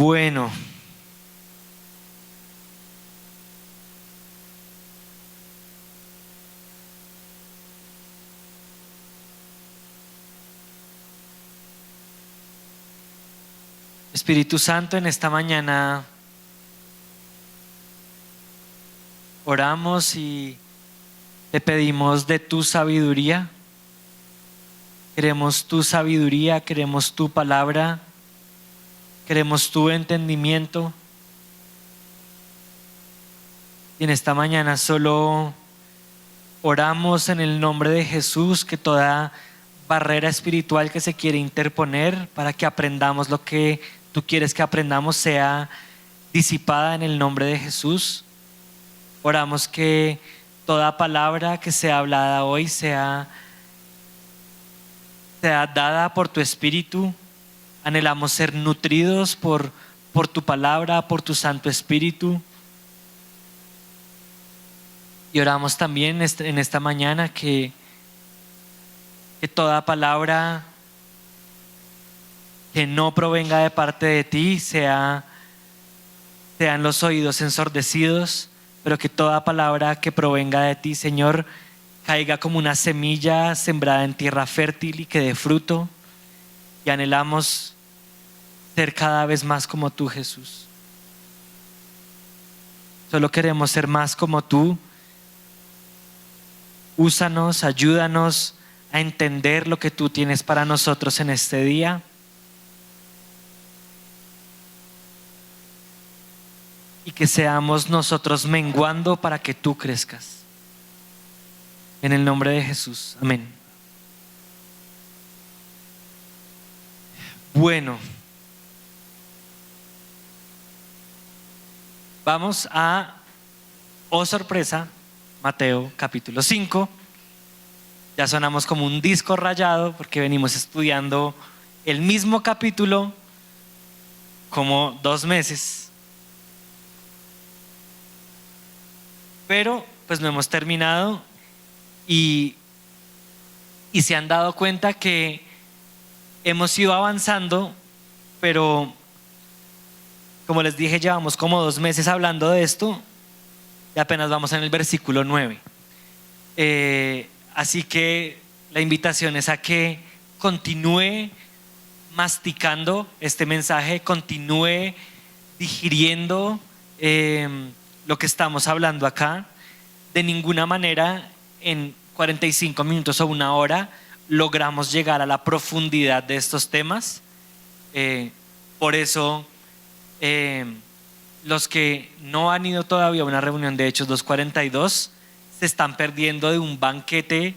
Bueno, Espíritu Santo, en esta mañana oramos y te pedimos de tu sabiduría. Queremos tu sabiduría, queremos tu palabra, queremos tu entendimiento. Y en esta mañana solo oramos en el nombre de Jesús, que toda barrera espiritual que se quiere interponer para que aprendamos lo que tú quieres que aprendamos sea disipada en el nombre de Jesús. Oramos que toda palabra que sea hablada hoy sea dada por tu Espíritu. Anhelamos ser nutridos por tu palabra, por tu Santo Espíritu. Y oramos también en esta mañana que toda palabra que no provenga de parte de ti sean los oídos ensordecidos, pero que toda palabra que provenga de ti, Señor, caiga como una semilla sembrada en tierra fértil y que dé fruto. Y anhelamos ser cada vez más como tú, Jesús. Solo queremos ser más como tú. Úsanos, ayúdanos a entender lo que tú tienes para nosotros en este día. Y que seamos nosotros menguando para que tú crezcas. En el nombre de Jesús. Amén. Bueno. Vamos a, oh sorpresa, Mateo capítulo 5. Ya sonamos como un disco rayado porque venimos estudiando el mismo capítulo como 2 meses. Pero pues no hemos terminado y se han dado cuenta que hemos ido avanzando, pero como les dije, llevamos como 2 meses hablando de esto y apenas vamos en el versículo 9. Así que la invitación es a que continúe masticando este mensaje, continúe digiriendo lo que estamos hablando acá. De ninguna manera en 45 minutos o 1 hora logramos llegar a la profundidad de estos temas. Por eso los que no han ido todavía a una reunión de Hechos 2:42 se están perdiendo de un banquete,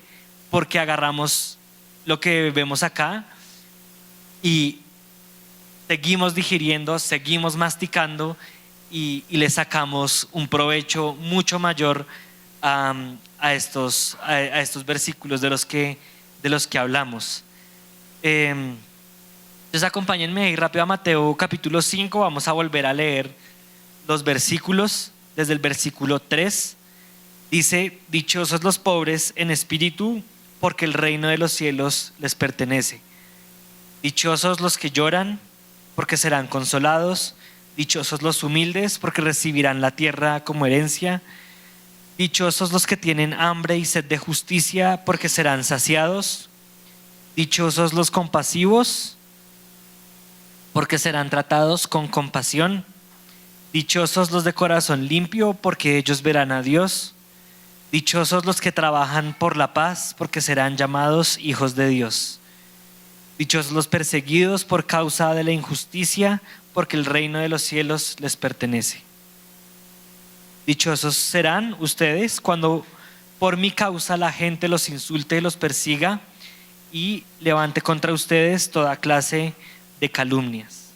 porque agarramos lo que vemos acá y seguimos digiriendo, seguimos masticando y le sacamos un provecho mucho mayor a estos versículos de los que hablamos. Entonces acompáñenme ahí rápido a Mateo capítulo 5. Vamos a volver a leer los versículos desde el versículo 3. Dice: dichosos los pobres en espíritu, porque el reino de los cielos les pertenece. Dichosos los que lloran, porque serán consolados. Dichosos los humildes, porque recibirán la tierra como herencia. Dichosos los que tienen hambre y sed de justicia, porque serán saciados. Dichosos los compasivos, porque serán tratados con compasión. Dichosos los de corazón limpio, porque ellos verán a Dios. Dichosos los que trabajan por la paz, porque serán llamados hijos de Dios. Dichosos los perseguidos por causa de la injusticia, porque el reino de los cielos les pertenece. Dichosos serán ustedes cuando por mi causa la gente los insulte y los persiga y levante contra ustedes toda clase de calumnias.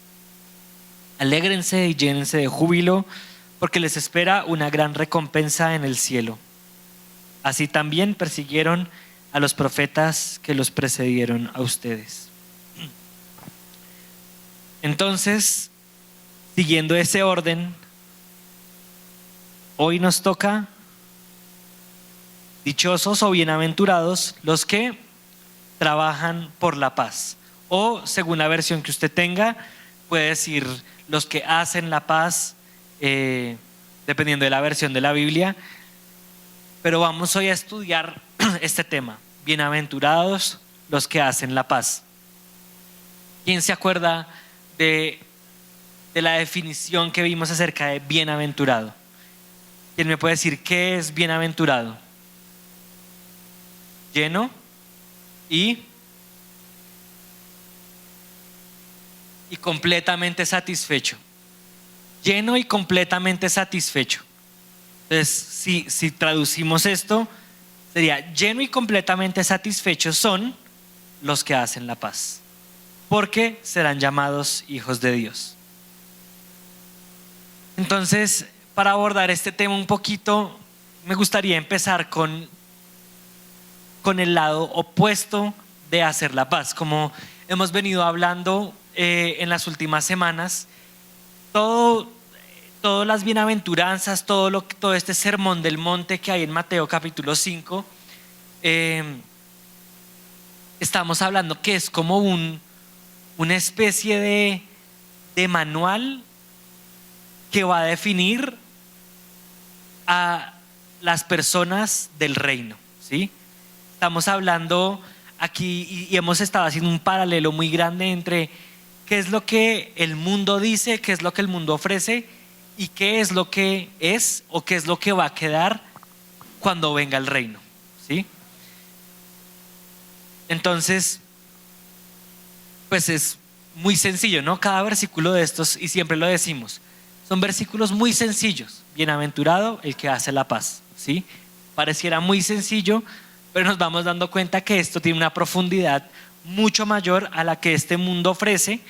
Alégrense y llénense de júbilo, porque les espera una gran recompensa en el cielo. Así también persiguieron a los profetas que los precedieron a ustedes. Entonces, siguiendo ese orden, hoy nos toca: dichosos o bienaventurados los que trabajan por la paz. O según la versión que usted tenga, puede decir los que hacen la paz, dependiendo de la versión de la Biblia. Pero vamos hoy a estudiar este tema: bienaventurados los que hacen la paz. ¿Quién se acuerda de la definición que vimos acerca de bienaventurado? ¿Quién me puede decir qué es bienaventurado? Lleno y completamente satisfecho. Lleno y completamente satisfecho. Entonces, si traducimos esto, sería: lleno y completamente satisfechos son los que hacen la paz, porque serán llamados hijos de Dios. Entonces, para abordar este tema un poquito, me gustaría empezar con el lado opuesto de hacer la paz. Como hemos venido hablando en las últimas semanas, todas las bienaventuranzas, todo este sermón del monte que hay en Mateo capítulo 5, estamos hablando que es como una especie de manual que va a definir a las personas del reino, ¿sí? Estamos hablando aquí y hemos estado haciendo un paralelo muy grande entre qué es lo que el mundo dice, qué es lo que el mundo ofrece y qué es lo que es o qué es lo que va a quedar cuando venga el reino, ¿sí? Entonces, pues es muy sencillo, ¿no? Cada versículo de estos, y siempre lo decimos, son versículos muy sencillos. Bienaventurado el que hace la paz, ¿sí? Pareciera muy sencillo, pero nos vamos dando cuenta que esto tiene una profundidad mucho mayor a la que este mundo ofrece,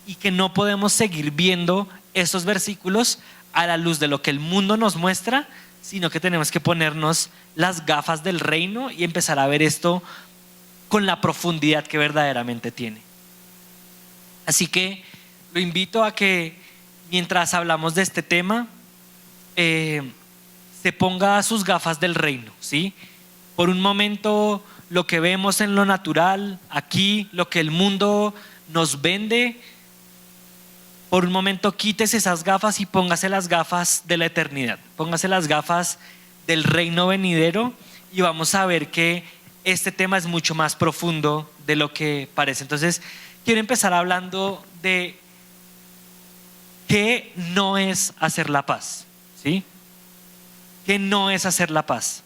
y que no podemos seguir viendo estos versículos a la luz de lo que el mundo nos muestra, sino que tenemos que ponernos las gafas del reino y empezar a ver esto con la profundidad que verdaderamente tiene. Así que lo invito a que mientras hablamos de este tema, se ponga sus gafas del reino, ¿sí? Por un momento, lo que vemos en lo natural, aquí, lo que el mundo nos vende, por un momento quítese esas gafas y póngase las gafas de la eternidad, póngase las gafas del reino venidero, y vamos a ver que este tema es mucho más profundo de lo que parece. Entonces, quiero empezar hablando de qué no es hacer la paz, ¿sí? ¿Qué no es hacer la paz?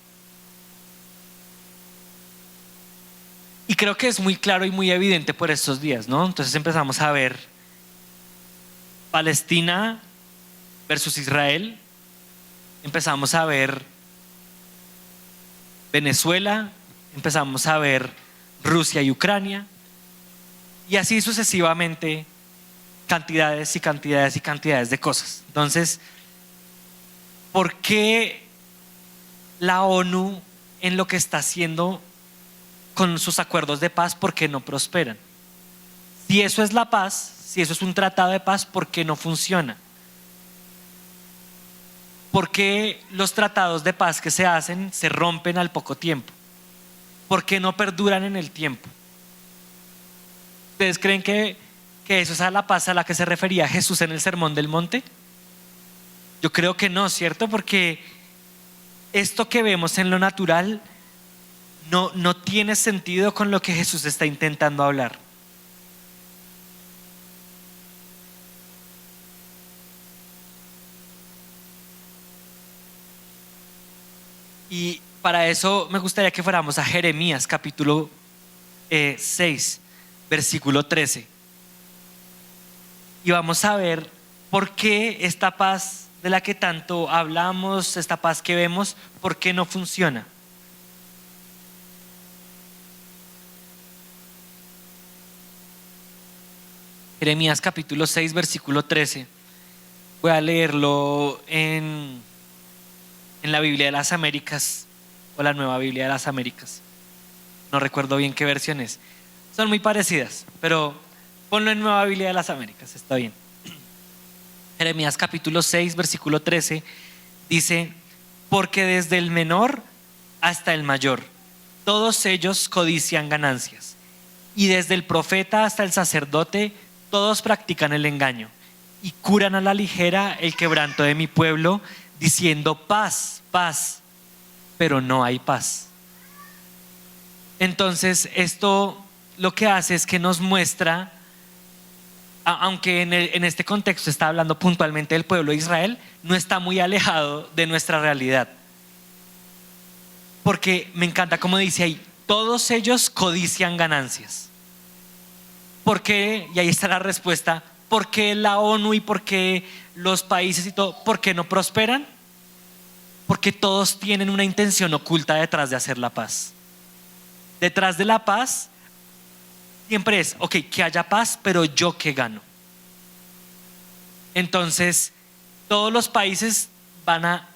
Y creo que es muy claro y muy evidente por estos días, ¿no? Entonces empezamos a ver Palestina versus Israel, empezamos a ver Venezuela, empezamos a ver Rusia y Ucrania, y así sucesivamente, cantidades y cantidades y cantidades de cosas. Entonces, ¿por qué la ONU en lo que está haciendo con sus acuerdos de paz, por qué no prosperan? Si eso es la paz, si eso es un tratado de paz, ¿por qué no funciona? ¿Por qué los tratados de paz que se hacen se rompen al poco tiempo? ¿Por qué no perduran en el tiempo? ¿Ustedes creen que eso es a la paz a la que se refería Jesús en el Sermón del Monte? Yo creo que no, ¿cierto? Porque esto que vemos en lo natural no tiene sentido con lo que Jesús está intentando hablar. Y para eso me gustaría que fuéramos a Jeremías capítulo 6, versículo 13. Y vamos a ver por qué esta paz de la que tanto hablamos, esta paz que vemos, por qué no funciona. Jeremías capítulo 6, versículo 13. Voy a leerlo en la Biblia de las Américas, o la Nueva Biblia de las Américas. No recuerdo bien qué versión es. Son muy parecidas, pero ponlo en Nueva Biblia de las Américas, está bien. Jeremías capítulo 6, versículo 13 dice: porque desde el menor hasta el mayor, todos ellos codician ganancias, y desde el profeta hasta el sacerdote, todos practican el engaño. y curan a la ligera el quebranto de mi pueblo, diciendo paz, paz, pero no hay paz. Entonces esto lo que hace es que nos muestra, aunque en este contexto está hablando puntualmente del pueblo de Israel, no está muy alejado de nuestra realidad. Porque me encanta como dice ahí, todos ellos codician ganancias. ¿Por qué? Y ahí está la respuesta. ¿Por qué la ONU y por qué los países y todo? ¿Por qué no prosperan? Porque todos tienen una intención oculta detrás de hacer la paz. Detrás de la paz siempre es, ok, que haya paz, pero yo qué gano. Entonces, todos los países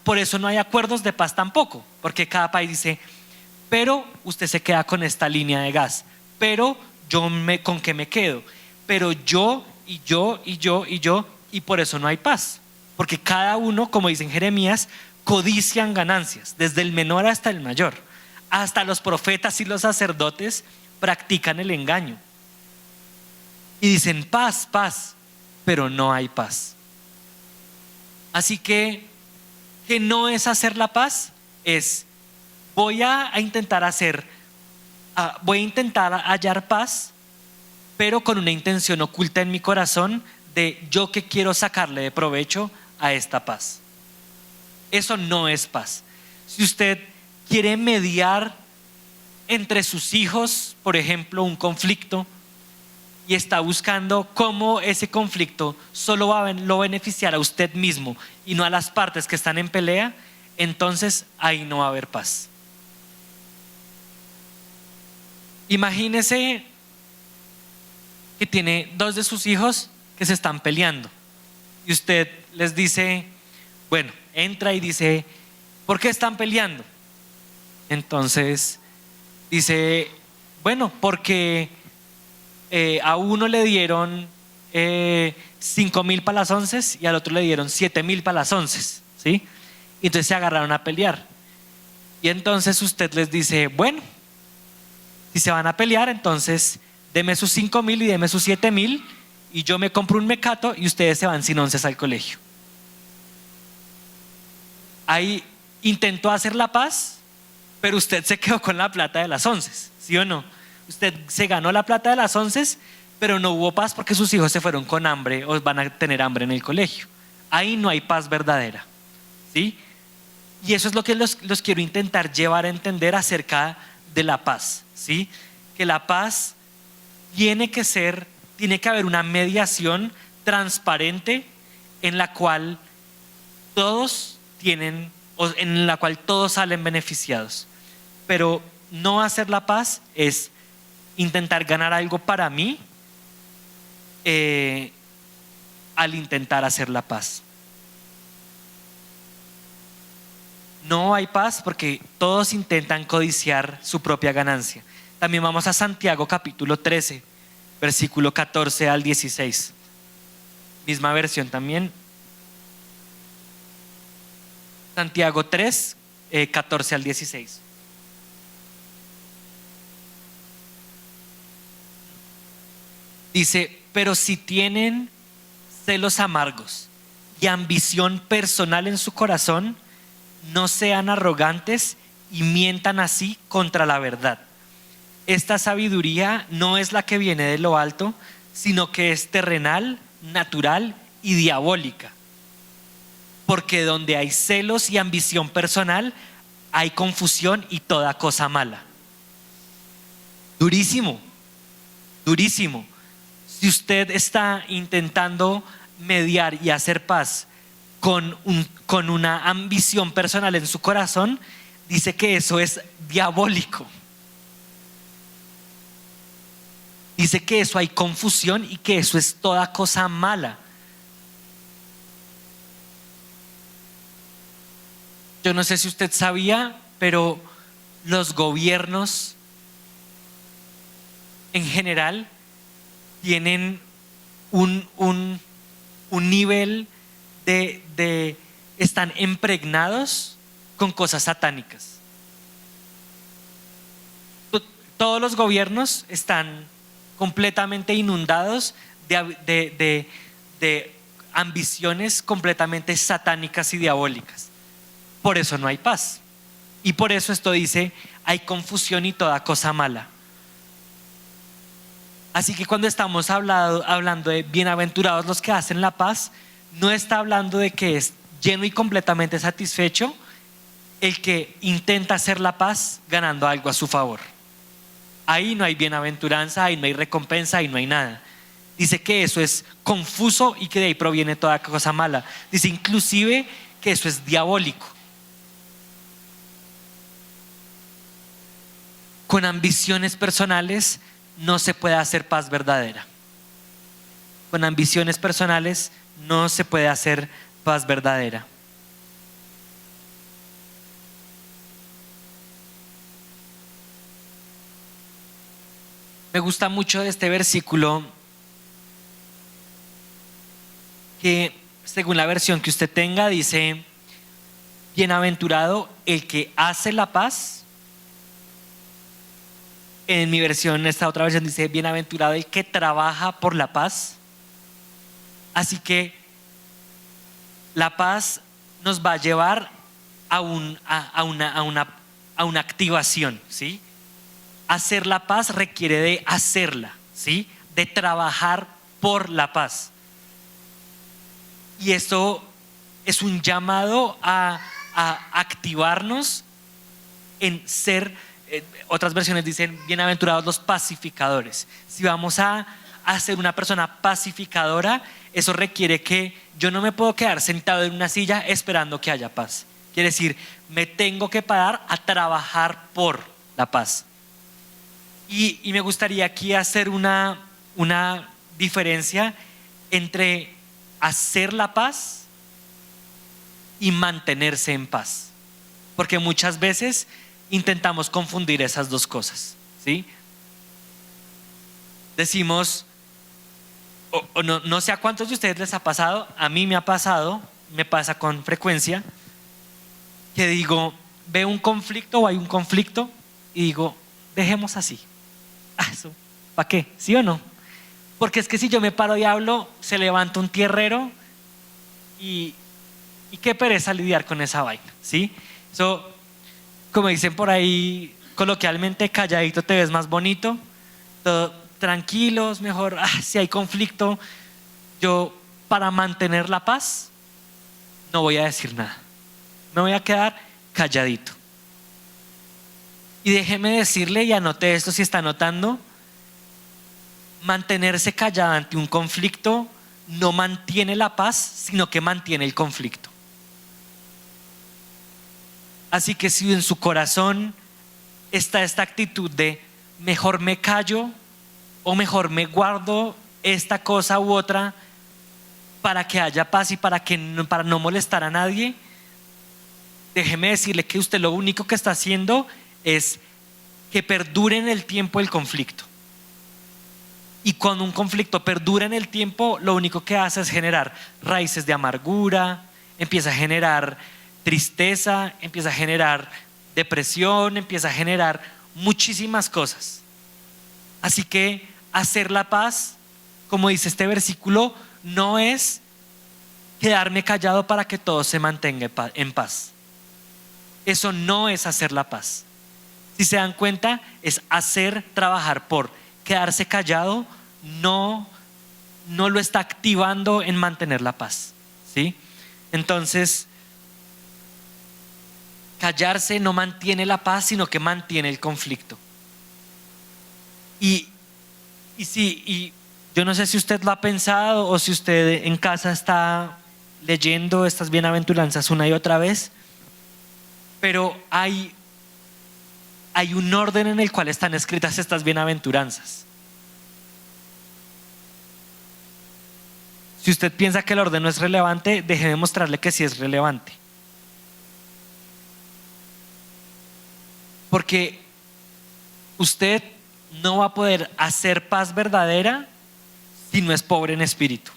por eso no hay acuerdos de paz tampoco, porque cada país dice, pero usted se queda con esta línea de gas, pero ¿con qué me quedo? Pero yo, y yo, y yo, y yo, y por eso no hay paz. Porque cada uno, como dice en Jeremías, codician ganancias, desde el menor hasta el mayor. Hasta los profetas y los sacerdotes practican el engaño. Y dicen paz, paz, pero no hay paz. Así que no es hacer la paz, es voy a intentar hallar paz, pero con una intención oculta en mi corazón de yo que quiero sacarle de provecho a esta paz. Eso no es paz. Si usted quiere mediar entre sus hijos, por ejemplo, un conflicto, y está buscando cómo ese conflicto solo lo beneficiará a usted mismo y no a las partes que están en pelea, entonces ahí no va a haber paz. Imagínese que tiene dos de sus hijos que se están peleando y usted les dice, bueno, entra y dice, ¿por qué están peleando? Entonces dice, bueno, porque a uno le dieron 5,000 para las 11 y al otro le dieron 7,000 para las 11, ¿sí? Y entonces se agarraron a pelear. Y entonces usted les dice, bueno, si se van a pelear, entonces deme sus 5,000 y deme sus 7,000 y yo me compro un mecato y ustedes se van sin onces al colegio. Ahí intentó hacer la paz, pero usted se quedó con la plata de las 11, ¿sí o no? Usted se ganó la plata de las 11, pero no hubo paz porque sus hijos se fueron con hambre o van a tener hambre en el colegio. Ahí no hay paz verdadera, ¿sí? Y eso es lo que los quiero intentar llevar a entender acerca de la paz, ¿sí? Que la paz tiene que haber una mediación transparente en la cual todos salen beneficiados. Pero no hacer la paz es intentar ganar algo para mí al intentar hacer la paz. No hay paz porque todos intentan codiciar su propia ganancia. También vamos a Santiago capítulo 13, versículo 14 al 16. Misma versión también. Santiago 3, 14 al 16. Dice, pero si tienen celos amargos y ambición personal en su corazón, no sean arrogantes y mientan así contra la verdad. Esta sabiduría no es la que viene de lo alto, sino que es terrenal, natural y diabólica. Porque donde hay celos y ambición personal, hay confusión y toda cosa mala. Durísimo, durísimo. Si usted está intentando mediar y hacer paz con una ambición personal en su corazón, dice que eso es diabólico. Dice que eso hay confusión y que eso es toda cosa mala. Yo no sé si usted sabía, pero los gobiernos en general tienen un nivel están impregnados con cosas satánicas. Todos los gobiernos están completamente inundados de ambiciones completamente satánicas y diabólicas. Por eso no hay paz. Y por eso esto dice, hay confusión y toda cosa mala. Así que cuando estamos hablando de bienaventurados los que hacen la paz, no está hablando de que es lleno y completamente satisfecho el que intenta hacer la paz ganando algo a su favor. Ahí no hay bienaventuranza, ahí no hay recompensa, ahí no hay nada. Dice que eso es confuso y que de ahí proviene toda cosa mala. Dice inclusive que eso es diabólico. Con ambiciones personales no se puede hacer paz verdadera. Con ambiciones personales no se puede hacer paz verdadera. Me gusta mucho de este versículo que según la versión que usted tenga dice, bienaventurado el que hace la paz. En mi versión, esta otra versión dice, bienaventurado el que trabaja por la paz. Así que la paz nos va a llevar a una activación, ¿sí? Hacer la paz requiere de hacerla, ¿sí? De trabajar por la paz. Y esto es un llamado a activarnos en ser, otras versiones dicen, bienaventurados los pacificadores. Si vamos a ser una persona pacificadora, eso requiere que yo no me puedo quedar sentado en una silla esperando que haya paz. Quiere decir, me tengo que parar a trabajar por la paz. Y me gustaría aquí hacer una diferencia entre hacer la paz y mantenerse en paz. Porque muchas veces intentamos confundir esas dos cosas, ¿sí? Decimos, no sé a cuántos de ustedes les ha pasado, a mí me ha pasado, me pasa con frecuencia, que digo, veo un conflicto o hay un conflicto y digo, dejemos así. Eso, ¿para qué? ¿Sí o no? Porque es que si yo me paro y hablo, se levanta un tierrero y qué pereza lidiar con esa vaina, ¿sí? Como dicen por ahí coloquialmente, calladito te ves más bonito, todo, tranquilos, mejor, si hay conflicto, yo para mantener la paz no voy a decir nada, me voy a quedar calladito. Y déjeme decirle, y anote esto si está anotando, mantenerse callado ante un conflicto no mantiene la paz, sino que mantiene el conflicto. Así que si en su corazón está esta actitud de mejor me callo o mejor me guardo esta cosa u otra para que haya paz y para no molestar a nadie, déjeme decirle que usted lo único que está haciendo es que perdure en el tiempo el conflicto. Y cuando un conflicto perdura en el tiempo, lo único que hace es generar raíces de amargura, empieza a generar tristeza, empieza a generar depresión, empieza a generar muchísimas cosas. Así que hacer la paz, como dice este versículo, no es quedarme callado para que todo se mantenga en paz. Eso no es hacer la paz. Si se dan cuenta, es trabajar por. Quedarse callado no lo está activando en mantener la paz, ¿sí? Entonces, callarse no mantiene la paz, sino que mantiene el conflicto. Y yo no sé si usted lo ha pensado o si usted en casa está leyendo estas bienaventuranzas una y otra vez, pero hay un orden en el cual están escritas estas bienaventuranzas. Si usted piensa que el orden no es relevante, déjeme mostrarle que sí es relevante. Porque usted no va a poder hacer paz verdadera si no es pobre en espíritu.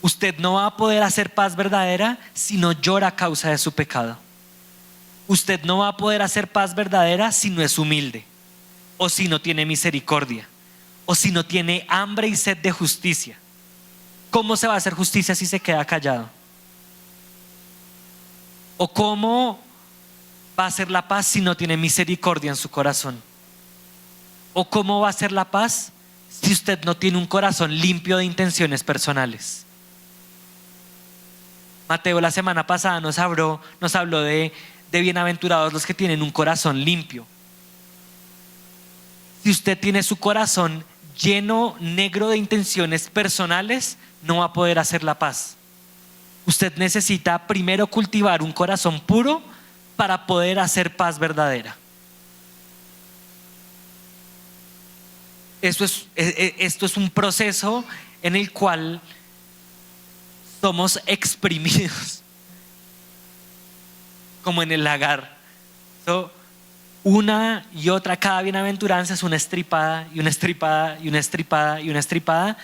Usted no va a poder hacer paz verdadera si no llora a causa de su pecado. Usted no va a poder hacer paz verdadera si no es humilde, o si no tiene misericordia, o si no tiene hambre y sed de justicia. ¿Cómo se va a hacer justicia si se queda callado? ¿O cómo va a ser la paz si no tiene misericordia en su corazón? ¿O cómo va a ser la paz si usted no tiene un corazón limpio de intenciones personales? Mateo la semana pasada nos habló de bienaventurados los que tienen un corazón limpio. Si usted tiene su corazón lleno, negro de intenciones personales, no va a poder hacer la paz. Usted necesita primero cultivar un corazón puro para poder hacer paz verdadera. Esto es un proceso en el cual somos exprimidos, como en el lagar. Una y otra, cada bienaventuranza es una estripada y una estripada y una estripada y una estripada,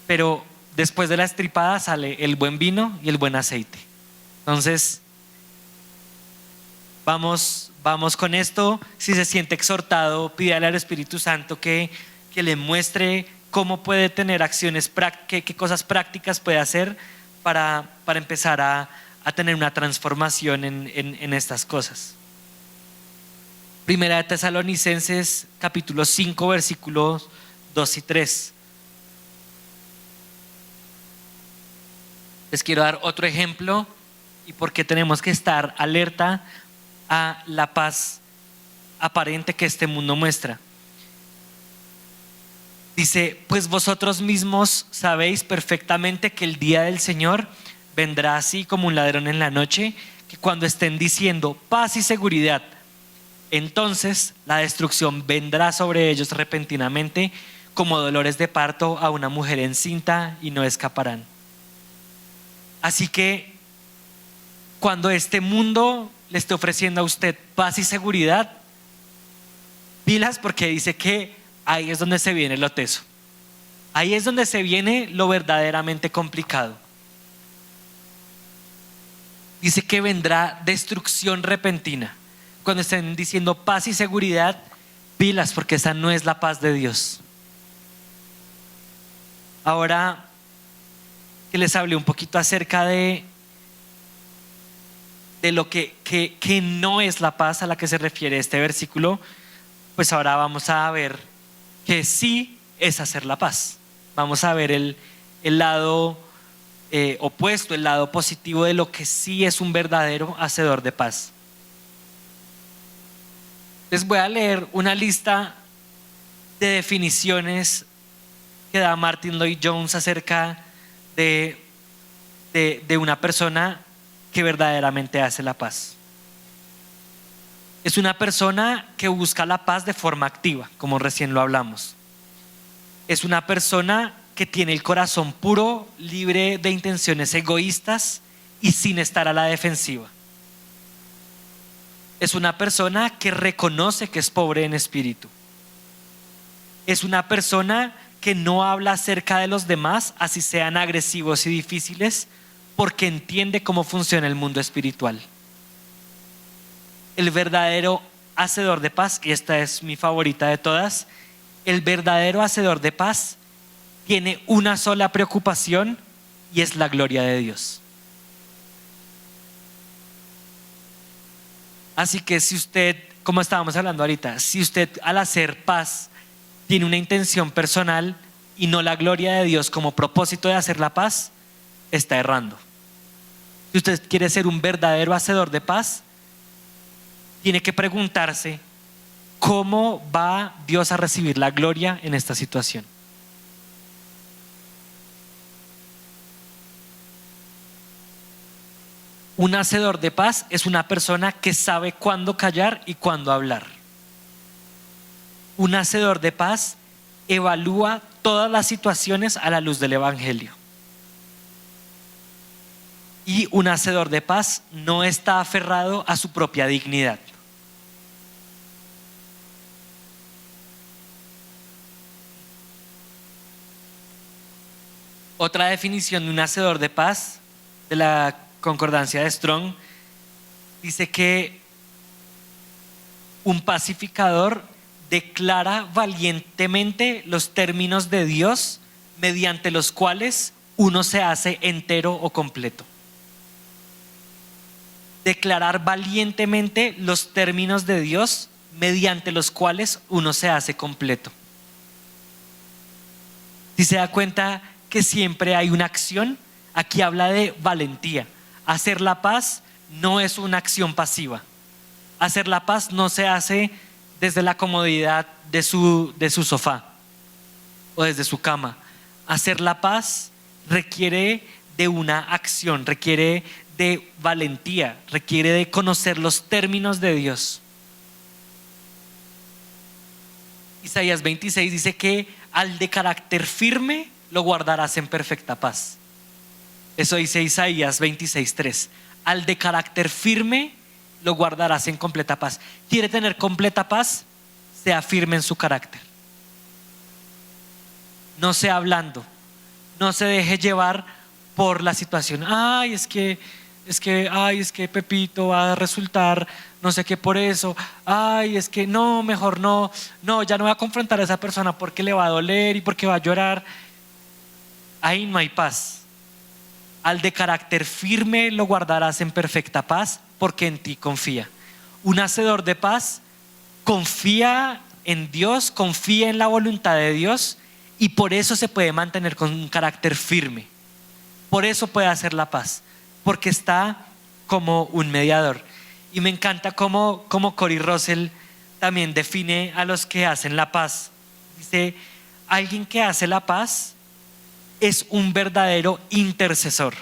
pero después de la estripada sale el buen vino y el buen aceite. Entonces, vamos con esto. Si se siente exhortado, pídale al Espíritu Santo que le muestre cómo puede tener acciones, qué cosas prácticas puede hacer para empezar a tener una transformación en estas cosas. Primera de Tesalonicenses capítulo 5 versículos 2 y 3. Les quiero dar otro ejemplo y por qué tenemos que estar alerta a la paz aparente que este mundo muestra. Dice, pues vosotros mismos sabéis perfectamente que el día del Señor vendrá así como un ladrón en la noche, que cuando estén diciendo paz y seguridad, entonces la destrucción vendrá sobre ellos repentinamente como dolores de parto a una mujer encinta y no escaparán. Así que cuando este mundo le esté ofreciendo a usted paz y seguridad, pilas, porque dice que ahí es donde se viene lo teso. Ahí es donde se viene lo verdaderamente complicado. Dice que vendrá destrucción repentina. Cuando estén diciendo paz y seguridad, pilas, porque esa no es la paz de Dios. Ahora que les hablé un poquito acerca de lo que no es la paz a la que se refiere este versículo, pues ahora vamos a ver que sí es hacer la paz. Vamos a ver el lado opuesto, el lado positivo de lo que sí es un verdadero hacedor de paz. Les voy a leer una lista de definiciones que da Martin Lloyd-Jones acerca de una persona que verdaderamente hace la paz. Es una persona que busca la paz de forma activa, como recién lo hablamos. Es una persona que tiene el corazón puro, libre de intenciones egoístas y sin estar a la defensiva. Es una persona que reconoce que es pobre en espíritu. Es una persona que no habla acerca de los demás, así sean agresivos y difíciles, porque entiende cómo funciona el mundo espiritual. El verdadero hacedor de paz, y esta es mi favorita de todas, el verdadero hacedor de paz tiene una sola preocupación y es la gloria de Dios. Así que si usted, como estábamos hablando ahorita, si usted al hacer paz tiene una intención personal y no la gloria de Dios como propósito de hacer la paz, está errando. Si usted quiere ser un verdadero hacedor de paz, tiene que preguntarse cómo va Dios a recibir la gloria en esta situación. Un hacedor de paz es una persona que sabe cuándo callar y cuándo hablar. Un hacedor de paz evalúa todas las situaciones a la luz del Evangelio. Y un hacedor de paz no está aferrado a su propia dignidad. Otra definición de un hacedor de paz de la concordancia de Strong dice que un pacificador declara valientemente los términos de Dios mediante los cuales uno se hace entero o completo. Declarar valientemente los términos de Dios mediante los cuales uno se hace completo. Si se da cuenta que siempre hay una acción, aquí habla de valentía. Hacer la paz no es una acción pasiva. Hacer la paz no se hace desde la comodidad de su sofá o desde su cama. Hacer la paz requiere de una acción, requiere de valentía, requiere de conocer los términos de Dios. Isaías 26 dice que al de carácter firme lo guardarás en perfecta paz. Eso dice Isaías 26:3. Al de carácter firme lo guardarás en completa paz. ¿Quiere tener completa paz? Sea firme en su carácter. No sea blando. No se deje llevar por la situación. Ay, es que Pepito va a resultar no sé qué por eso. Ay, es que no, mejor no, ya no voy a confrontar a esa persona porque le va a doler y porque va a llorar. Ahí no hay paz. Al de carácter firme lo guardarás en perfecta paz porque en ti confía. Un hacedor de paz confía en Dios, confía en la voluntad de Dios y por eso se puede mantener con un carácter firme. Por eso puede hacer la paz, porque está como un mediador. Y me encanta cómo Cory Russell también define a los que hacen la paz. Dice, alguien que hace la paz es un verdadero intercesor.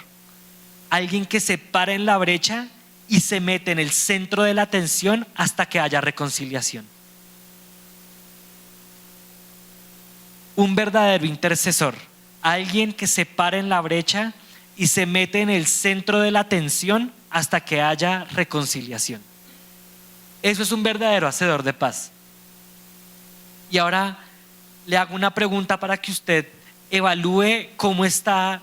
Alguien que se para en la brecha y se mete en el centro de la tensión hasta que haya reconciliación. Un verdadero intercesor. Alguien que se para en la brecha y se mete en el centro de la tensión hasta que haya reconciliación. Eso es un verdadero hacedor de paz. Y ahora le hago una pregunta para que usted evalúe cómo está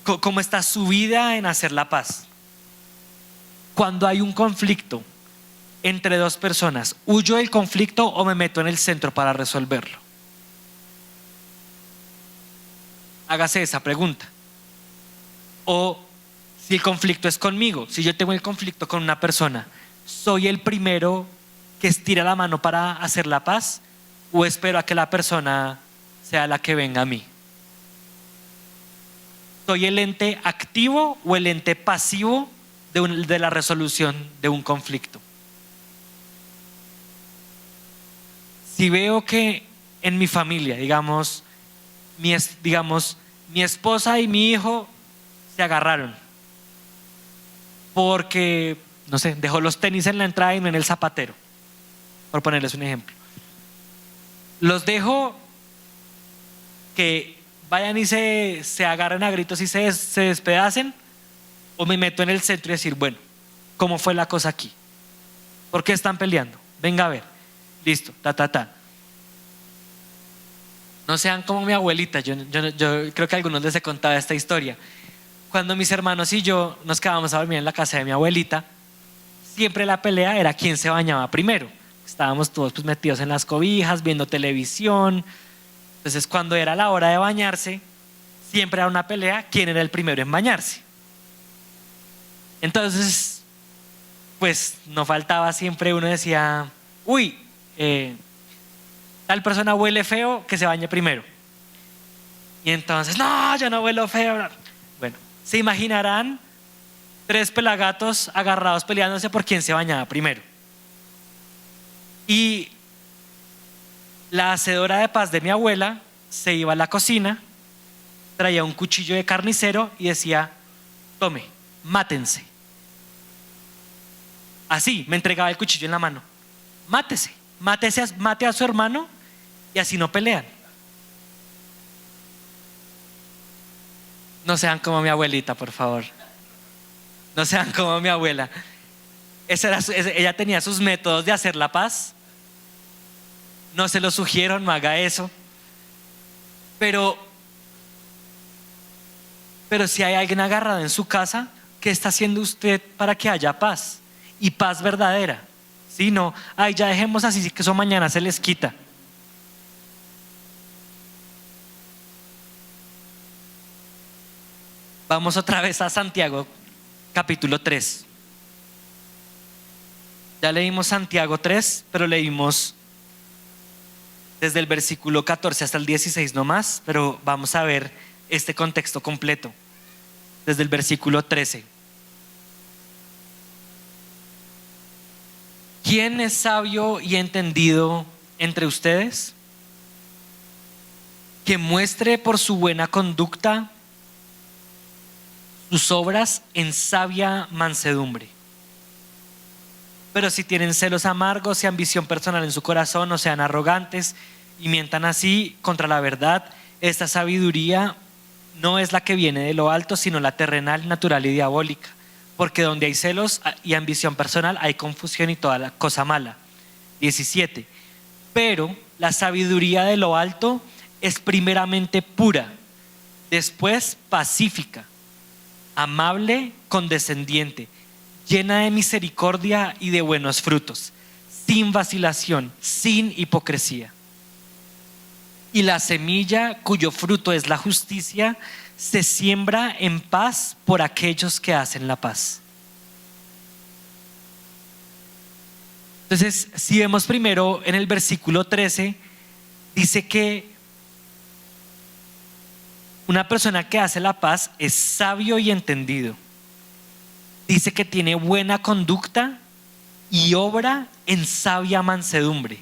cómo está su vida en hacer la paz. Cuando hay un conflicto entre dos personas, ¿huyo del conflicto o me meto en el centro para resolverlo? Hágase esa pregunta. O si el conflicto es conmigo, si yo tengo el conflicto con una persona, ¿soy el primero que estira la mano para hacer la paz o espero a que la persona sea la que venga a mí? ¿Soy el ente activo o el ente pasivo de la resolución de un conflicto? Si veo que en mi familia, digamos, mi esposa y mi hijo se agarraron porque, no sé, dejó los tenis en la entrada y no en el zapatero, por ponerles un ejemplo. Los dejo que vayan y se agarren a gritos y se despedacen, o me meto en el centro y decir, bueno, ¿cómo fue la cosa aquí? ¿Por qué están peleando? Venga a ver. Listo, No sean como mi abuelita. Yo creo que a algunos les he contado esta historia. Cuando mis hermanos y yo nos quedábamos a dormir en la casa de mi abuelita, siempre la pelea era quién se bañaba primero. Estábamos todos pues metidos en las cobijas, viendo televisión. Entonces cuando era la hora de bañarse, siempre era una pelea quién era el primero en bañarse. Entonces, pues no faltaba siempre uno decía, uy, tal persona huele feo, que se bañe primero. Y entonces, no, yo no huelo feo. Bueno, se imaginarán 3 pelagatos agarrados peleándose por quién se bañaba primero. Y la hacedora de paz de mi abuela se iba a la cocina, traía un cuchillo de carnicero y decía, tome, mátense. Así, me entregaba el cuchillo en la mano. Mate a su hermano y así no pelean. No sean como mi abuelita, por favor. No sean como mi abuela. Ella tenía sus métodos de hacer la paz. No se lo sugiero, no haga eso. Pero si hay alguien agarrado en su casa, ¿qué está haciendo usted para que haya paz? Y paz verdadera. Si no, ay, ya dejemos así que eso mañana se les quita. Vamos otra vez a Santiago, capítulo 3. Ya leímos Santiago 3, pero leímos desde el versículo 14 hasta el 16 nomás, pero vamos a ver este contexto completo, desde el versículo 13. ¿Quién es sabio y entendido entre ustedes? Que muestre por su buena conducta sus obras en sabia mansedumbre. Pero si tienen celos amargos y ambición personal en su corazón, o sean arrogantes y mientan así contra la verdad, esta sabiduría no es la que viene de lo alto, sino la terrenal, natural y diabólica. Porque donde hay celos y ambición personal, hay confusión y toda la cosa mala. 17. Pero la sabiduría de lo alto es primeramente pura, después pacífica, amable, condescendiente, llena de misericordia y de buenos frutos, sin vacilación, sin hipocresía. Y la semilla cuyo fruto es la justicia se siembra en paz por aquellos que hacen la paz. Entonces, si vemos primero en el versículo 13, dice que una persona que hace la paz es sabio y entendido. Dice que tiene buena conducta y obra en sabia mansedumbre.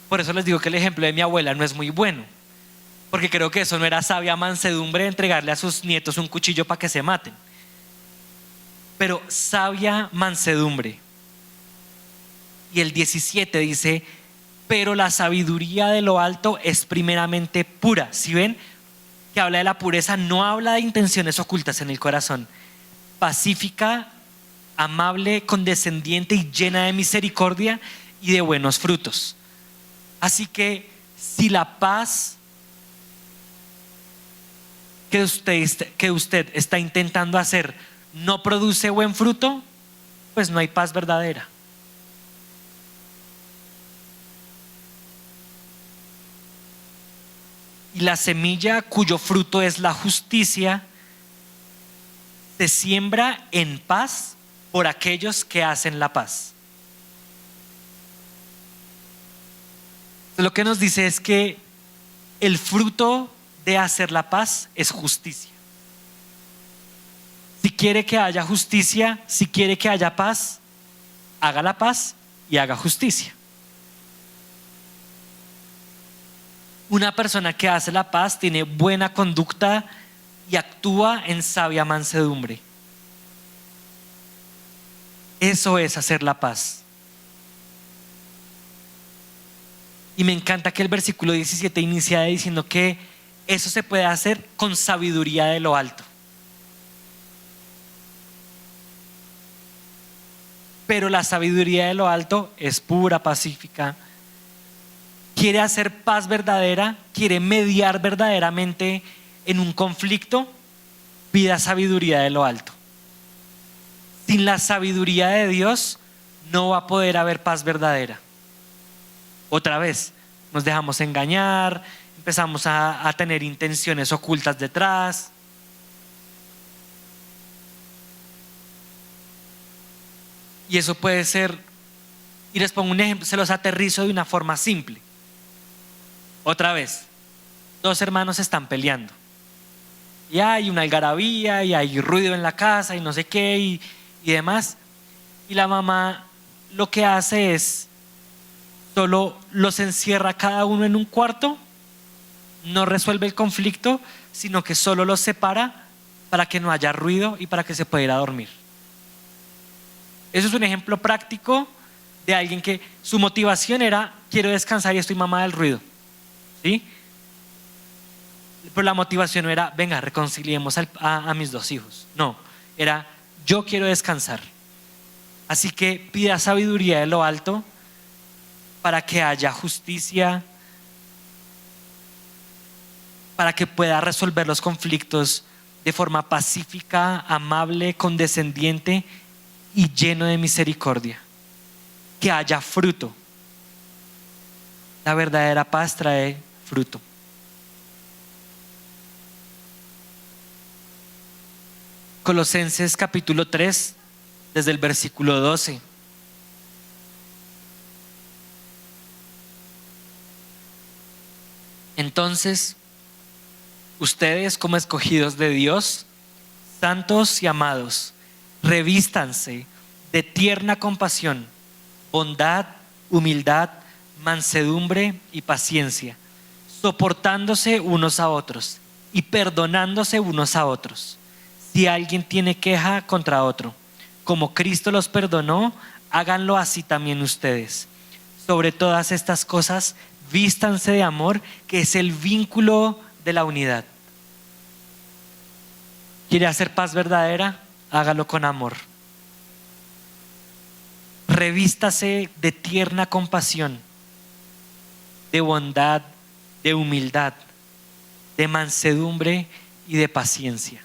Por eso les digo que el ejemplo de mi abuela no es muy bueno, porque creo que eso no era sabia mansedumbre, entregarle a sus nietos un cuchillo para que se maten, pero sabia mansedumbre. Y el 17 dice: pero la sabiduría de lo alto es primeramente pura. Si ven que habla de la pureza, no habla de intenciones ocultas en el corazón. Pacífica, amable, condescendiente y llena de misericordia y de buenos frutos. Así que si la paz que usted está intentando hacer no produce buen fruto, pues no hay paz verdadera. Y la semilla cuyo fruto es la justicia se siembra en paz por aquellos que hacen la paz. Lo que nos dice es que el fruto de hacer la paz es justicia. Si quiere que haya justicia, si quiere que haya paz, haga la paz y haga justicia. Una persona que hace la paz tiene buena conducta y actúa en sabia mansedumbre. Eso es hacer la paz. Y me encanta que el versículo 17 inicia diciendo que eso se puede hacer con sabiduría de lo alto. Pero la sabiduría de lo alto es pura, pacífica. Quiere hacer paz verdadera, quiere mediar verdaderamente en un conflicto, pida sabiduría de lo alto. Sin la sabiduría de Dios no va a poder haber paz verdadera. Otra vez, nos dejamos engañar, empezamos a tener intenciones ocultas detrás. Y eso puede ser, y les pongo un ejemplo, se los aterrizo de una forma simple. Otra vez, dos hermanos están peleando y hay una algarabía y hay ruido en la casa y no sé qué y demás, y la mamá lo que hace es solo los encierra cada uno en un cuarto, no resuelve el conflicto, sino que solo los separa para que no haya ruido y para que se pueda ir a dormir. Eso es un ejemplo práctico de alguien que su motivación era: quiero descansar y estoy mamada del ruido, ¿sí? Pero la motivación no era: venga, reconciliemos a mis dos hijos. No, era: yo quiero descansar. Así que pida sabiduría de lo alto para que haya justicia, para que pueda resolver los conflictos de forma pacífica, amable, condescendiente y lleno de misericordia. Que haya fruto. La verdadera paz trae fruto. Colosenses capítulo 3, desde el versículo 12. Entonces, ustedes como escogidos de Dios, santos y amados, revístanse de tierna compasión, bondad, humildad, mansedumbre y paciencia, soportándose unos a otros y perdonándose unos a otros. Si alguien tiene queja contra otro, como Cristo los perdonó, háganlo así también ustedes. Sobre todas estas cosas, vístanse de amor, que es el vínculo de la unidad. ¿Quiere hacer paz verdadera? Hágalo con amor. Revístase de tierna compasión, de bondad, de humildad, de mansedumbre y de paciencia.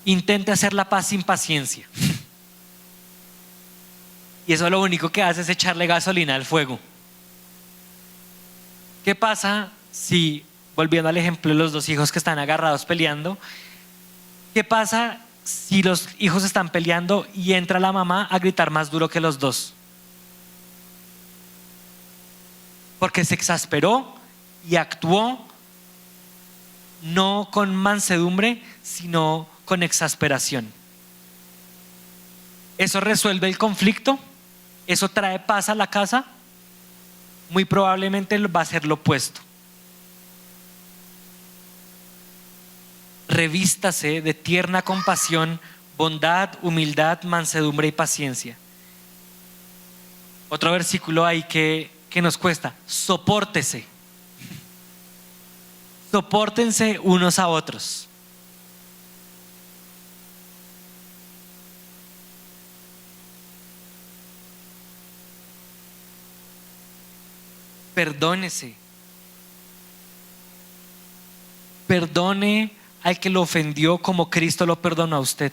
Intente hacer la paz sin paciencia. Y eso lo único que hace es echarle gasolina al fuego. ¿Qué pasa si, volviendo al ejemplo de los dos hijos que están agarrados peleando, qué pasa si los hijos están peleando y entra la mamá a gritar más duro que los dos? Porque se exasperó y actuó no con mansedumbre, sino con exasperación. ¿Eso resuelve el conflicto? ¿Eso trae paz a la casa? Muy probablemente va a ser lo opuesto. Revístase de tierna compasión, bondad, humildad, mansedumbre y paciencia. Otro versículo ahí que nos cuesta: sopórtese. Sopórtense unos a otros. Perdónese. Perdone al que lo ofendió como Cristo lo perdonó a usted.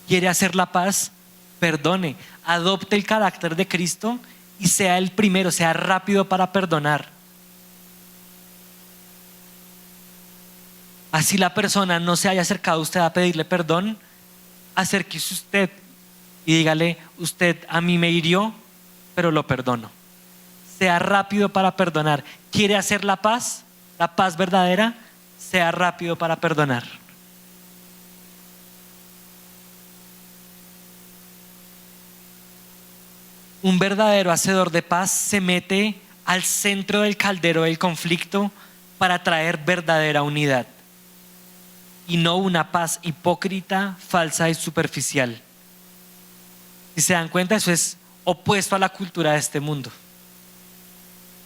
¿Quiere hacer la paz? Perdone. Adopte el carácter de Cristo y sea el primero, sea rápido para perdonar. Así la persona no se haya acercado a usted a pedirle perdón, acérquese usted y dígale: usted a mí me hirió, pero lo perdono. Sea rápido para perdonar. ¿Quiere hacer la paz verdadera? Sea rápido para perdonar. Un verdadero hacedor de paz se mete al centro del caldero del conflicto para traer verdadera unidad, y no una paz hipócrita, falsa y superficial. Si se dan cuenta, eso es opuesto a la cultura de este mundo.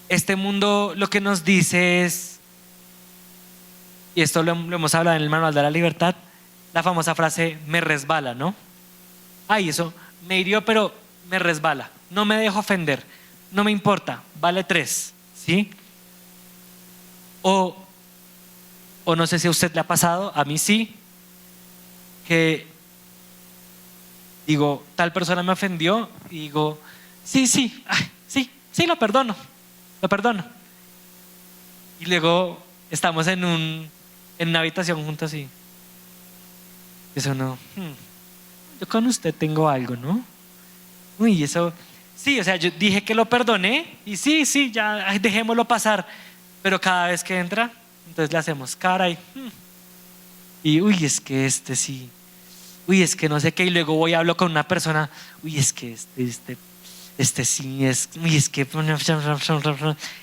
Este mundo lo que nos dice es, y esto lo hemos hablado en el Manual de la Libertad, la famosa frase: me resbala, ¿no? Ay, eso me hirió, pero me resbala, no me dejo ofender, no me importa, vale 3, ¿sí? O no sé si a usted le ha pasado, a mí sí, que digo, tal persona me ofendió y digo, sí, lo perdono. Y luego estamos en una habitación juntos y eso no, yo con usted tengo algo, ¿no? Uy, eso, sí, o sea, yo dije que lo perdoné y sí, ya dejémoslo pasar, pero cada vez que entra, entonces le hacemos cara y uy, es que sí, uy, es que no sé qué, y luego voy y hablo con una persona, uy, es que este sí es, uy, es que,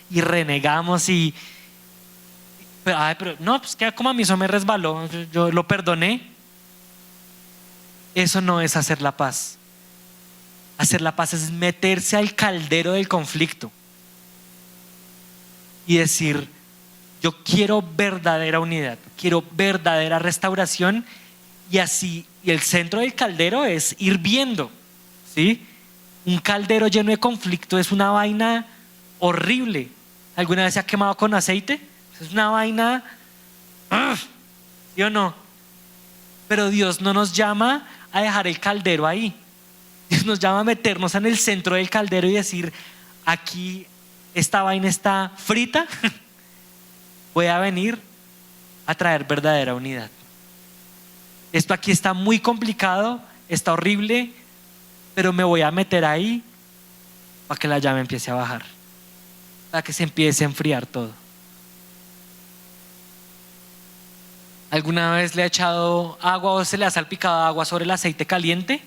y renegamos pero no, pues que como a mí eso me resbaló, yo lo perdoné. Eso no es hacer la paz. Hacer la paz es meterse al caldero del conflicto y decir: yo quiero verdadera unidad, quiero verdadera restauración, y así, y el centro del caldero es hirviendo, ¿sí? Un caldero lleno de conflicto es una vaina horrible. ¿Alguna vez se ha quemado con aceite? Es una vaina, ¿sí o no? Pero Dios no nos llama a dejar el caldero ahí. Dios nos llama a meternos en el centro del caldero y decir: aquí esta vaina está frita, voy a venir a traer verdadera unidad. Esto aquí está muy complicado, está horrible, pero me voy a meter ahí para que la llama empiece a bajar, para que se empiece a enfriar todo. ¿Alguna vez le ha echado agua o se le ha salpicado agua sobre el aceite caliente?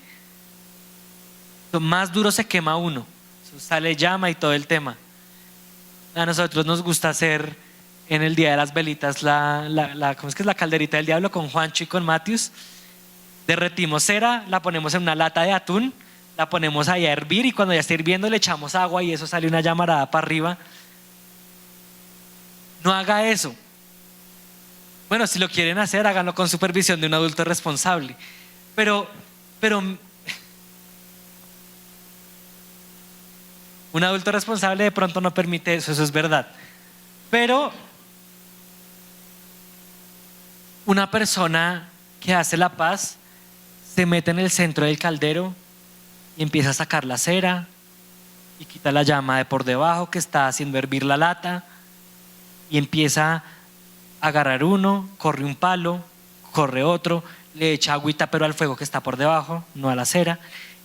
Más duro se quema uno, sale llama y todo el tema. A nosotros nos gusta hacer en el día de las velitas ¿cómo es que es? La calderita del diablo con Juancho y con Matius. Derretimos cera, la ponemos en una lata de atún, la ponemos ahí a hervir y cuando ya está hirviendo le echamos agua y eso sale una llamarada para arriba. No haga eso. Bueno, si lo quieren hacer, háganlo con supervisión de un adulto responsable. Pero un adulto responsable de pronto no permite eso es verdad. Pero una persona que hace la paz se mete en el centro del caldero y empieza a sacar la cera y quita la llama de por debajo que está haciendo hervir la lata y empieza a agarrar uno, corre un palo, corre otro, le echa agüita pero al fuego que está por debajo, no a la cera,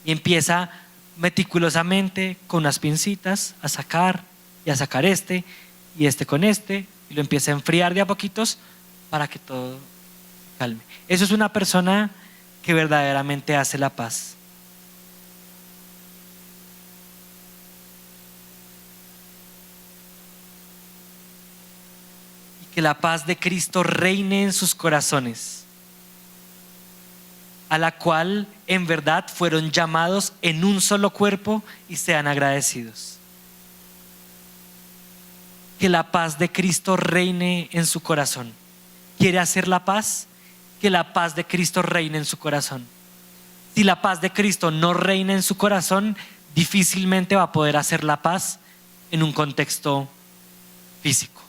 y empieza meticulosamente con unas pincitas a sacar este y este con este y lo empieza a enfriar de a poquitos para que todo se calme. Eso es una persona que verdaderamente hace la paz. Y que la paz de Cristo reine en sus corazones, a la cual en verdad fueron llamados en un solo cuerpo y sean agradecidos. Que la paz de Cristo reine en su corazón. ¿Quiere hacer la paz? Que la paz de Cristo reine en su corazón. Si la paz de Cristo no reina en su corazón, difícilmente va a poder hacer la paz en un contexto físico.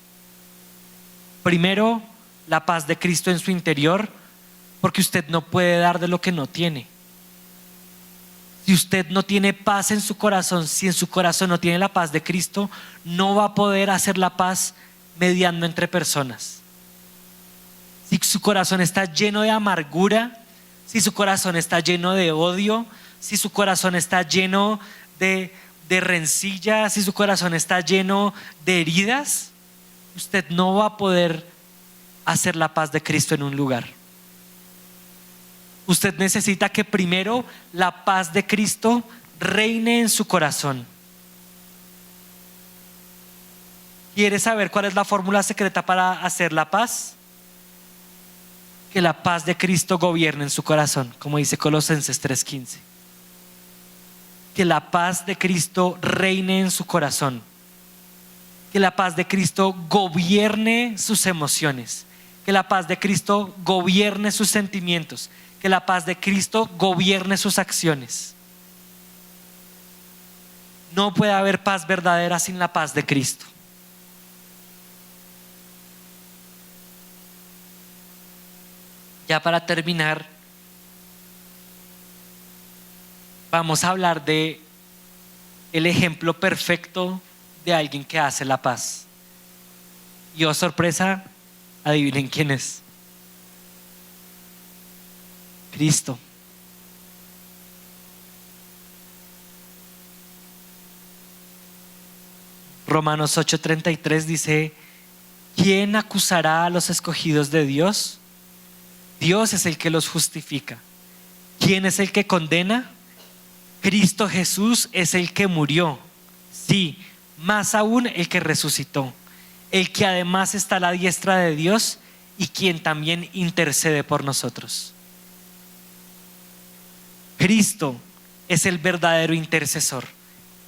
Primero, la paz de Cristo en su interior, porque usted no puede dar de lo que no tiene. Si usted no tiene paz en su corazón, si en su corazón no tiene la paz de Cristo, no va a poder hacer la paz mediando entre personas. Si su corazón está lleno de amargura, si su corazón está lleno de odio, si su corazón está lleno de rencillas, si su corazón está lleno de heridas, usted no va a poder hacer la paz de Cristo en un lugar. Usted necesita que primero la paz de Cristo reine en su corazón. ¿Quiere saber cuál es la fórmula secreta para hacer la paz? Que la paz de Cristo gobierne en su corazón, como dice Colosenses 3:15. Que la paz de Cristo reine en su corazón. Que la paz de Cristo gobierne sus emociones. Que la paz de Cristo gobierne sus sentimientos. Que la paz de Cristo gobierne sus acciones. No puede haber paz verdadera sin la paz de Cristo. Ya para terminar, vamos a hablar de el ejemplo perfecto de alguien que hace la paz. Y oh sorpresa, adivinen quién es. Cristo. Romanos 8:33 dice: ¿quién acusará a los escogidos de Dios? Dios es el que los justifica. ¿Quién es el que condena? Cristo Jesús es el que murió, sí, más aún el que resucitó, el que además está a la diestra de Dios y quien también intercede por nosotros. Cristo es el verdadero intercesor.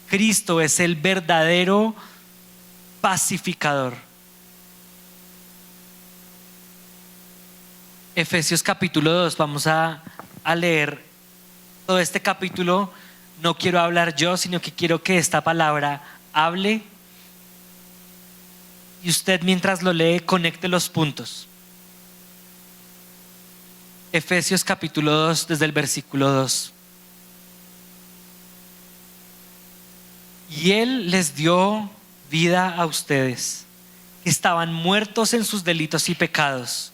Cristo es el verdadero pacificador. Efesios capítulo 2, vamos a leer todo este capítulo. No quiero hablar yo, sino que quiero que esta palabra hable y usted mientras lo lee conecte los puntos. Efesios capítulo 2 desde el versículo 2. Y Él les dio vida a ustedes que estaban muertos en sus delitos y pecados,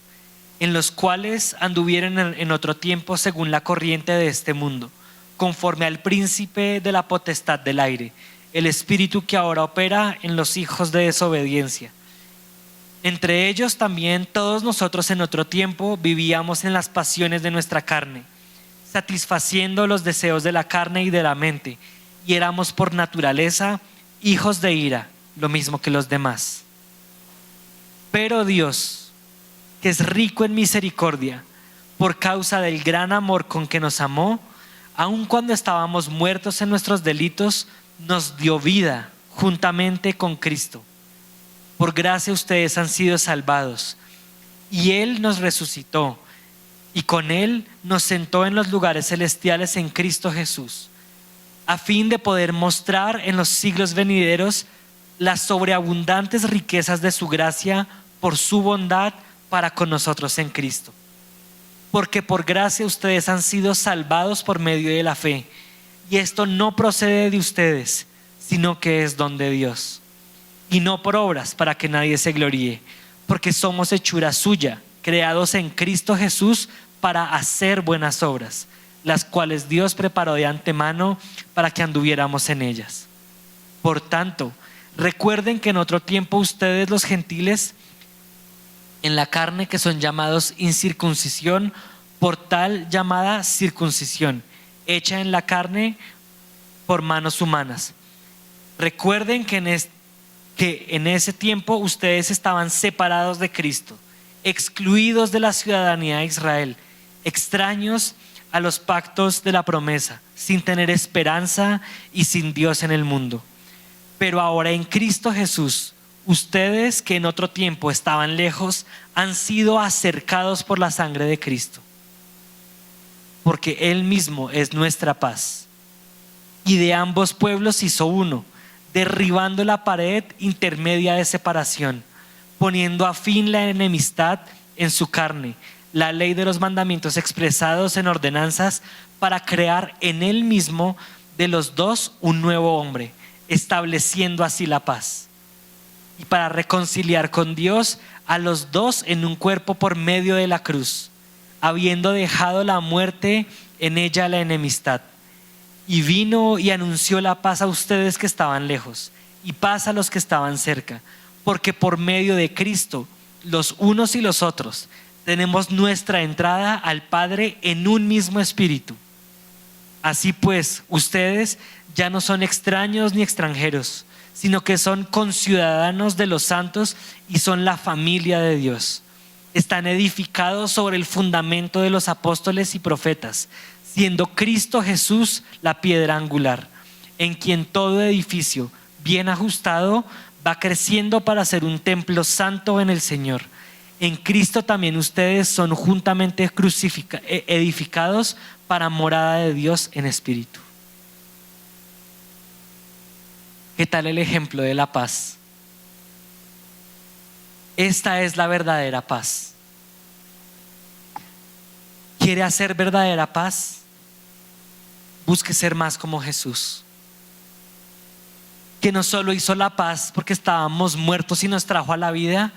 en los cuales anduvieron en otro tiempo según la corriente de este mundo, conforme al príncipe de la potestad del aire, el espíritu que ahora opera en los hijos de desobediencia. Entre ellos también todos nosotros en otro tiempo vivíamos en las pasiones de nuestra carne, satisfaciendo los deseos de la carne y de la mente, y éramos por naturaleza hijos de ira, lo mismo que los demás. Pero Dios, que es rico en misericordia, por causa del gran amor con que nos amó, aun cuando estábamos muertos en nuestros delitos, nos dio vida juntamente con Cristo. Por gracia ustedes han sido salvados, y Él nos resucitó, y con Él nos sentó en los lugares celestiales en Cristo Jesús, a fin de poder mostrar en los siglos venideros las sobreabundantes riquezas de su gracia por su bondad para con nosotros en Cristo. Porque por gracia ustedes han sido salvados por medio de la fe, y esto no procede de ustedes, sino que es don de Dios, y no por obras para que nadie se gloríe, porque somos hechura suya, creados en Cristo Jesús para hacer buenas obras, las cuales Dios preparó de antemano para que anduviéramos en ellas. Por tanto, recuerden que en otro tiempo ustedes, los gentiles, en la carne, que son llamados incircuncisión por tal llamada circuncisión, hecha en la carne por manos humanas. Recuerden que en ese tiempo ustedes estaban separados de Cristo, excluidos de la ciudadanía de Israel, extraños a los pactos de la promesa, sin tener esperanza y sin Dios en el mundo. Pero ahora en Cristo Jesús, ustedes que en otro tiempo estaban lejos, han sido acercados por la sangre de Cristo, porque Él mismo es nuestra paz, y de ambos pueblos hizo uno, derribando la pared intermedia de separación, poniendo a fin la enemistad en su carne, la ley de los mandamientos expresados en ordenanzas, para crear en Él mismo de los dos un nuevo hombre, estableciendo así la paz, y para reconciliar con Dios a los dos en un cuerpo por medio de la cruz, habiendo dejado la muerte en ella la enemistad. Y vino y anunció la paz a ustedes que estaban lejos, y paz a los que estaban cerca, porque por medio de Cristo los unos y los otros tenemos nuestra entrada al Padre en un mismo espíritu. Así pues, ustedes ya no son extraños ni extranjeros, sino que son conciudadanos de los santos y son la familia de Dios. Están edificados sobre el fundamento de los apóstoles y profetas, siendo Cristo Jesús la piedra angular, en quien todo edificio bien ajustado va creciendo para ser un templo santo en el Señor. En Cristo también ustedes son juntamente edificados para morada de Dios en espíritu. ¿Qué tal el ejemplo de la paz? Esta es la verdadera paz. ¿Quiere hacer verdadera paz? Busque ser más como Jesús, que no solo hizo la paz porque estábamos muertos y nos trajo a la vida,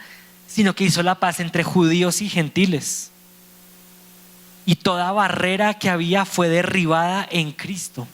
sino que hizo la paz entre judíos y gentiles. Y toda barrera que había fue derribada en Cristo.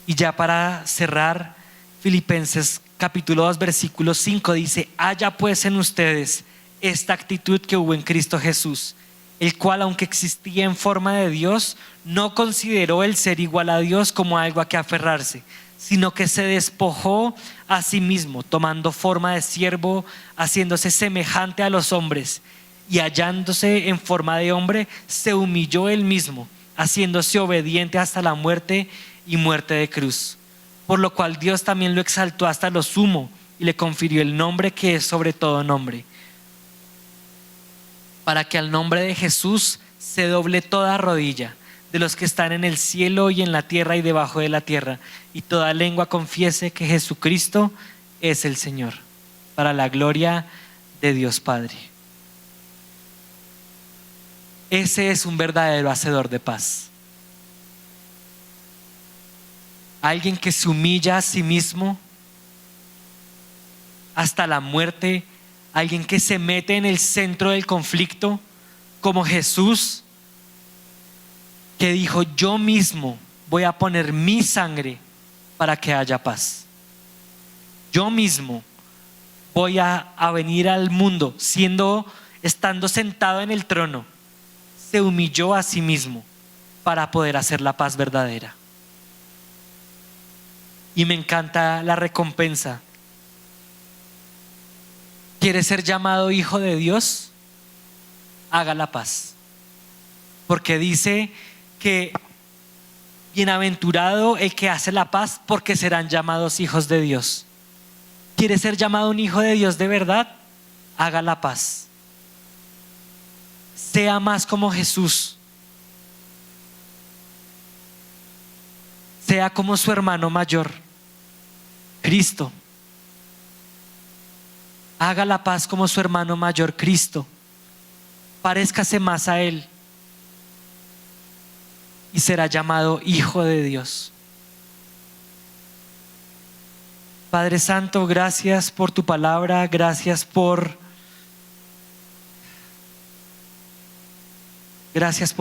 Y ya para cerrar, Filipenses capítulo 2 versículo 5 dice: haya pues en ustedes esta actitud que hubo en Cristo Jesús, el cual, aunque existía en forma de Dios, no consideró el ser igual a Dios como algo a que aferrarse, sino que se despojó a sí mismo, tomando forma de siervo, haciéndose semejante a los hombres, y hallándose en forma de hombre, se humilló él mismo, haciéndose obediente hasta la muerte y muerte de cruz. Por lo cual Dios también lo exaltó hasta lo sumo y le confirió el nombre que es sobre todo nombre, para que al nombre de Jesús se doble toda rodilla, de los que están en el cielo y en la tierra y debajo de la tierra, y toda lengua confiese que Jesucristo es el Señor, para la gloria de Dios Padre. Ese es un verdadero hacedor de paz. alguien que se humilla a sí mismo hasta la muerte, alguien que se mete en el centro del conflicto, como Jesús, que dijo: yo mismo voy a poner mi sangre para que haya paz. Yo mismo voy a venir al mundo estando sentado en el trono. Se humilló a sí mismo para poder hacer la paz verdadera. Y me encanta la recompensa. ¿Quieres ser llamado hijo de Dios? Haga la paz. Porque dice que bienaventurado el que hace la paz, porque serán llamados hijos de Dios. ¿Quieres ser llamado un hijo de Dios de verdad? Haga la paz. Sea más como Jesús. Sea como su hermano mayor, Cristo. Haga la paz como su hermano mayor, Cristo. Paréscase más a Él y será llamado hijo de Dios. Padre Santo, gracias por tu palabra, gracias por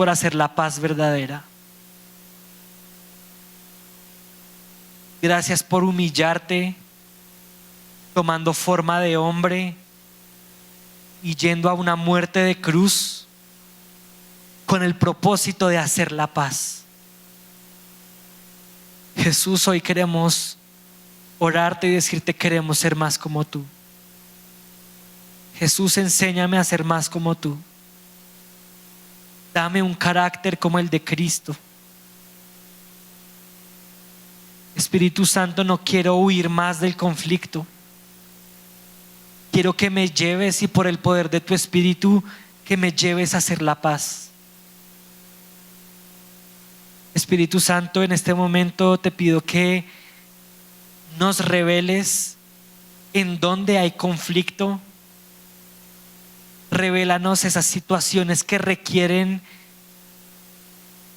hacer la paz verdadera. Gracias por humillarte, tomando forma de hombre y yendo a una muerte de cruz con el propósito de hacer la paz. Jesús, hoy queremos orarte y decirte: queremos ser más como tú. Jesús, enséñame a ser más como tú. Dame un carácter como el de Cristo. Espíritu Santo, no quiero huir más del conflicto. Quiero que me lleves, y por el poder de tu Espíritu, que me lleves a hacer la paz. Espíritu Santo, en este momento te pido que nos reveles en dónde hay conflicto. Revélanos esas situaciones que requieren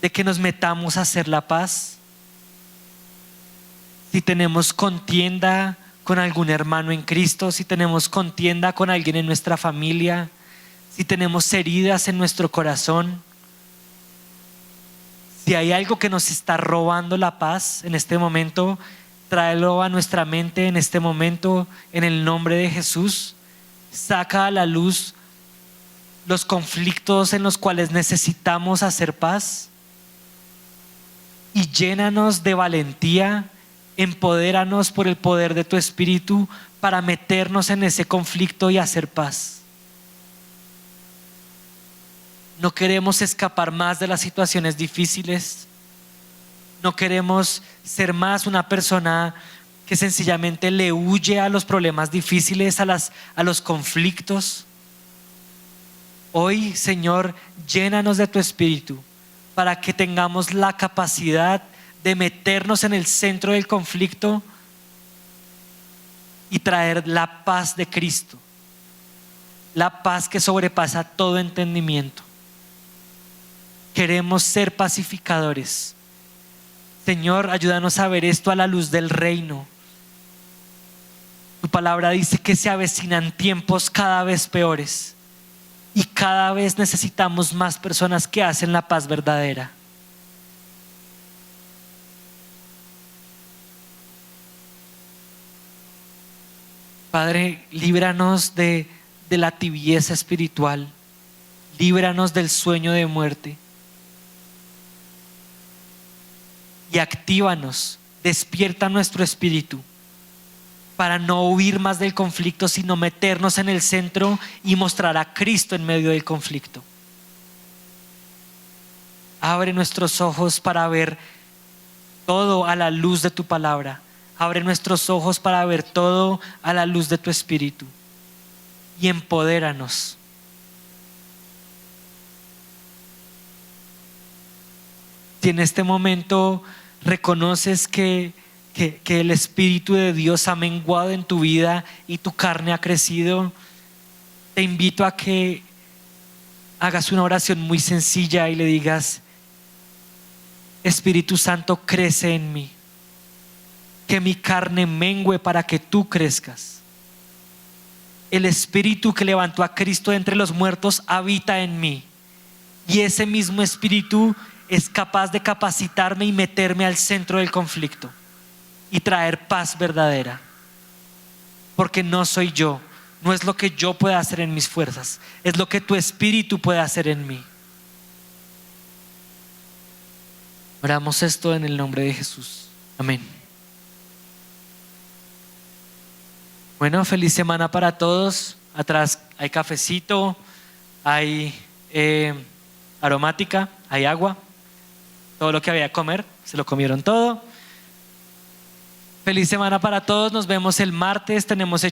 de que nos metamos a hacer la paz. Si tenemos contienda con algún hermano en Cristo, si tenemos contienda con alguien en nuestra familia, si tenemos heridas en nuestro corazón, si hay algo que nos está robando la paz en este momento, tráelo a nuestra mente en este momento, en el nombre de Jesús. Saca a la luz los conflictos en los cuales necesitamos hacer paz y llénanos de valentía. Empodéranos por el poder de tu Espíritu para meternos en ese conflicto y hacer paz. No queremos escapar más de las situaciones difíciles. No queremos ser más una persona que sencillamente le huye a los problemas difíciles, a los conflictos. Hoy, Señor, llénanos de tu Espíritu para que tengamos la capacidad de meternos en el centro del conflicto y traer la paz de Cristo, la paz que sobrepasa todo entendimiento. Queremos ser pacificadores. Señor, ayúdanos a ver esto a la luz del reino. Tu palabra dice que se avecinan tiempos cada vez peores y cada vez necesitamos más personas que hacen la paz verdadera. Padre, líbranos de la tibieza espiritual, líbranos del sueño de muerte y actívanos, despierta nuestro espíritu para no huir más del conflicto, sino meternos en el centro y mostrar a Cristo en medio del conflicto. Abre nuestros ojos para ver todo a la luz de tu palabra. Abre nuestros ojos para ver todo a la luz de tu Espíritu y empodéranos. Si en este momento reconoces que el Espíritu de Dios ha menguado en tu vida y tu carne ha crecido, te invito a que hagas una oración muy sencilla y le digas: Espíritu Santo, crece en mí. que mi carne mengüe para que tú crezcas. El Espíritu que levantó a Cristo de entre los muertos habita en mí. Y ese mismo Espíritu es capaz de capacitarme y meterme al centro del conflicto y traer paz verdadera. Porque no soy yo, no es lo que yo pueda hacer en mis fuerzas, es lo que tu Espíritu puede hacer en mí. Oramos esto en el nombre de Jesús. Amén. Bueno, feliz semana para todos. Atrás hay cafecito, hay aromática, hay agua. Todo lo que había que comer, se lo comieron todo. Feliz semana para todos. Nos vemos el martes. Tenemos